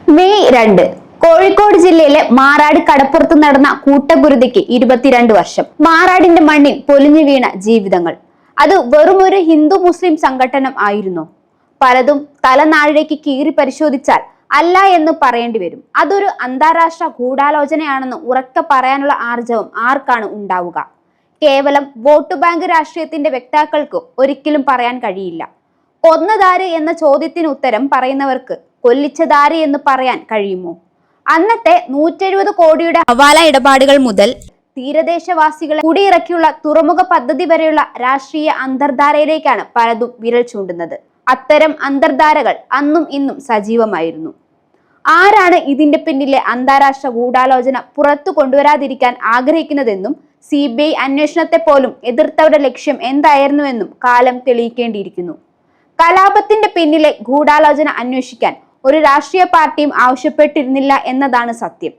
May 2 Kozhikode ജില്ലയിലെ മാറാട് കടപ്പുറത്ത് നടന്ന കൂട്ടക്കുരുതിക്ക് 22 വർഷം. മാറാടിന്റെ മണ്ണിൽ പൊലിഞ്ഞു വീണ ജീവിതങ്ങൾ. അത് വെറുമൊരു ഹിന്ദു മുസ്ലിം സംഘടനം ആയിരുന്നോ? പലതും തലനാഴിലേക്ക് കീറി പരിശോധിച്ചാൽ അല്ല എന്ന് പറയേണ്ടി വരും. അതൊരു അന്താരാഷ്ട്ര ഗൂഢാലോചനയാണെന്ന് ഉറക്കെ പറയാനുള്ള ആർജവം ആർക്കാണ് ഉണ്ടാവുക? കേവലം വോട്ട് ബാങ്ക് രാഷ്ട്രീയത്തിന്റെ വക്താക്കൾക്ക് ഒരിക്കലും പറയാൻ കഴിയില്ല. കൊന്നതാര് എന്ന ചോദ്യത്തിന് ഉത്തരം പറയുന്നവർക്ക് കൊല്ലിച്ചതാര് എന്ന് പറയാൻ കഴിയുമോ? അന്നത്തെ 170 കോടിയുടെ ഹവാല ഇടപാടുകൾ മുതൽ തീരദേശവാസികളെ കുടിയിറക്കിയുള്ള തുറമുഖ പദ്ധതി വരെയുള്ള രാഷ്ട്രീയ അന്തർധാരയിലേക്കാണ് പലതും വിരൽ ചൂണ്ടുന്നത്. അത്തരം അന്തർധാരകൾ അന്നും ഇന്നും സജീവമായിരുന്നു. ആരാണ് ഇതിന്റെ പിന്നിലെ അന്താരാഷ്ട്ര ഗൂഢാലോചന പുറത്തു കൊണ്ടുവരാതിരിക്കാൻ ആഗ്രഹിക്കുന്നതെന്നും CBI അന്വേഷണത്തെ പോലും എതിർത്തവരുടെ ലക്ഷ്യം എന്തായിരുന്നുവെന്നും കാലം തെളിയിക്കേണ്ടിയിരിക്കുന്നു. കലാപത്തിന്റെ പിന്നിലെ ഗൂഢാലോചന അന്വേഷിക്കാൻ ഒരു രാഷ്ട്രീയ പാർട്ടിയും ആവശ്യപ്പെട്ടിരുന്നില്ല എന്നതാണ് സത്യം.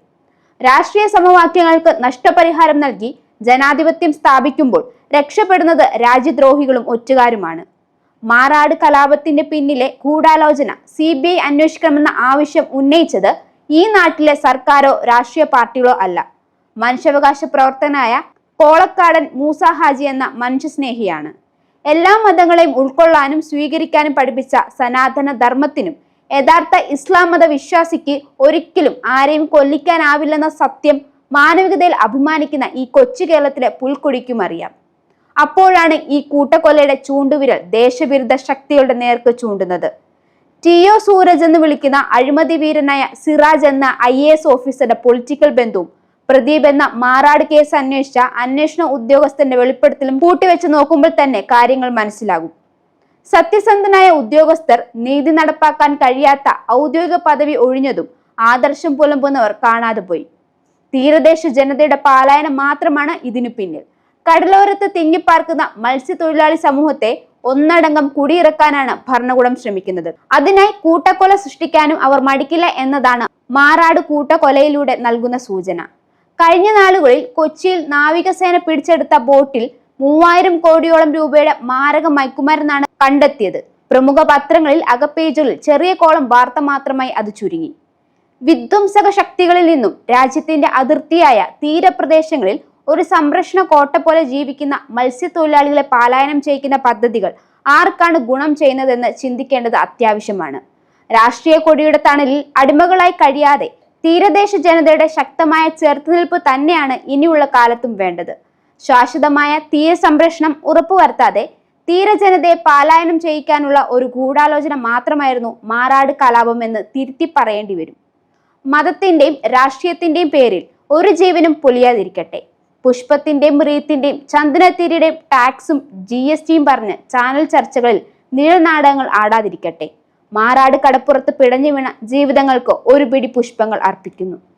രാഷ്ട്രീയ സമവാക്യങ്ങൾക്ക് നഷ്ടപരിഹാരം നൽകി ജനാധിപത്യം സ്ഥാപിക്കുമ്പോൾ രക്ഷപ്പെടുന്നത് രാജ്യദ്രോഹികളും ഒറ്റുകാരുമാണ്. മാറാട് കലാപത്തിന്റെ പിന്നിലെ ഗൂഢാലോചന CBI അന്വേഷിക്കണമെന്ന ആവശ്യം ഉന്നയിച്ചത് ഈ നാട്ടിലെ സർക്കാരോ രാഷ്ട്രീയ പാർട്ടികളോ അല്ല. മനുഷ്യാവകാശ പ്രവർത്തകനായ കോളക്കാടൻ മൂസ ഹാജി എന്ന മനുഷ്യസ്നേഹിയാണ്. എല്ലാ മതങ്ങളെയും ഉൾക്കൊള്ളാനും സ്വീകരിക്കാനും പഠിപ്പിച്ച സനാതന ധർമ്മത്തിനും യഥാർത്ഥ ഇസ്ലാം മത വിശ്വാസിക്ക് ഒരിക്കലും ആരെയും കൊല്ലിക്കാനാവില്ലെന്ന സത്യം മാനവികതയിൽ അഭിമാനിക്കുന്ന ഈ കൊച്ചു കേരളത്തിലെ പുൽക്കൊടിക്കും അറിയാം. അപ്പോഴാണ് ഈ കൂട്ടക്കൊലയുടെ ചൂണ്ടുവിരൽ ദേശവിരുദ്ധ ശക്തികളുടെ നേർക്ക് ചൂണ്ടുന്നത്. TO സൂരജ് എന്ന് വിളിക്കുന്ന അഴിമതി വീരനായ സിറാജ് എന്ന IAS ഓഫീസറുടെ പൊളിറ്റിക്കൽ ബന്ധവും പ്രദീപ് എന്ന മാറാട് കേസ് അന്വേഷിച്ച അന്വേഷണ ഉദ്യോഗസ്ഥന്റെ വെളിപ്പെടുത്തലും കൂട്ടിവെച്ച് നോക്കുമ്പോൾ തന്നെ കാര്യങ്ങൾ മനസ്സിലാകും. സത്യസന്ധനായ ഉദ്യോഗസ്ഥർ നീതി നടപ്പാക്കാൻ കഴിയാത്ത ഔദ്യോഗിക പദവി ഒഴിഞ്ഞതും ആദർശം പുലമ്പുന്നവർ കാണാതെ പോയി. തീരദേശ ജനതയുടെ പലായനം മാത്രമാണ് ഇതിനു പിന്നിൽ. കടലോരത്ത് തിങ്ങിപ്പാർക്കുന്ന മത്സ്യത്തൊഴിലാളി സമൂഹത്തെ ഒന്നടങ്കം കുടിയിറക്കാനാണ് ഭരണകൂടം ശ്രമിക്കുന്നത്. അതിനായി കൂട്ടക്കൊല സൃഷ്ടിക്കാനും അവർ മടിക്കില്ല എന്നതാണ് മാറാട് കൂട്ടക്കൊലയിലൂടെ നൽകുന്ന സൂചന. കഴിഞ്ഞ നാളുകളിൽ കൊച്ചിയിൽ നാവികസേന പിടിച്ചെടുത്ത ബോട്ടിൽ 3000 കോടിയോളം രൂപയുടെ മാരക മയക്കുമരുന്നാണ് കണ്ടെത്തിയത്. പ്രമുഖ പത്രങ്ങളിൽ അകപ്പേജുകളിൽ ചെറിയ കോളം വാർത്ത മാത്രമായി അത് ചുരുങ്ങി. വിധ്വംസക ശക്തികളിൽ നിന്നും രാജ്യത്തിന്റെ അതിർത്തിയായ തീരപ്രദേശങ്ങളിൽ ഒരു സംരക്ഷണ കോട്ട പോലെ ജീവിക്കുന്ന മത്സ്യത്തൊഴിലാളികളെ പലായനം ചെയ്യിക്കുന്ന പദ്ധതികൾ ആർക്കാണ് ഗുണം ചെയ്യുന്നതെന്ന് ചിന്തിക്കേണ്ടത് അത്യാവശ്യമാണ്. രാഷ്ട്രീയ കൊടിയുടെ തണലിൽ അടിമകളായി കഴിയാതെ തീരദേശ ജനതയുടെ ശക്തമായ ചെറുത്തുനിൽപ്പ് തന്നെയാണ് ഇനിയുള്ള കാലത്തും വേണ്ടത്. ശാശ്വതമായ തീരസംരക്ഷണം ഉറപ്പുവരുത്താതെ തീരജനതയെ പലായനം ചെയ്യിക്കാനുള്ള ഒരു ഗൂഢാലോചന മാത്രമായിരുന്നു മാറാട് കലാപം എന്ന് തിരുത്തി പറയേണ്ടി വരും. മതത്തിന്റെയും രാഷ്ട്രീയത്തിന്റെയും പേരിൽ ഒരു ജീവനും പൊലിയാതിരിക്കട്ടെ. പുഷ്പത്തിന്റെയും റീത്തിന്റെയും ചന്ദനത്തിരിയുടെയും ടാക്സും GSTയും പറഞ്ഞ് ചാനൽ ചർച്ചകളിൽ നിഴൽനാടകങ്ങൾ ആടാതിരിക്കട്ടെ. മാറാട് കടപ്പുറത്ത് പിടഞ്ഞു വീണ ജീവിതങ്ങൾക്ക് ഒരു പിടി പുഷ്പങ്ങൾ അർപ്പിക്കുന്നു.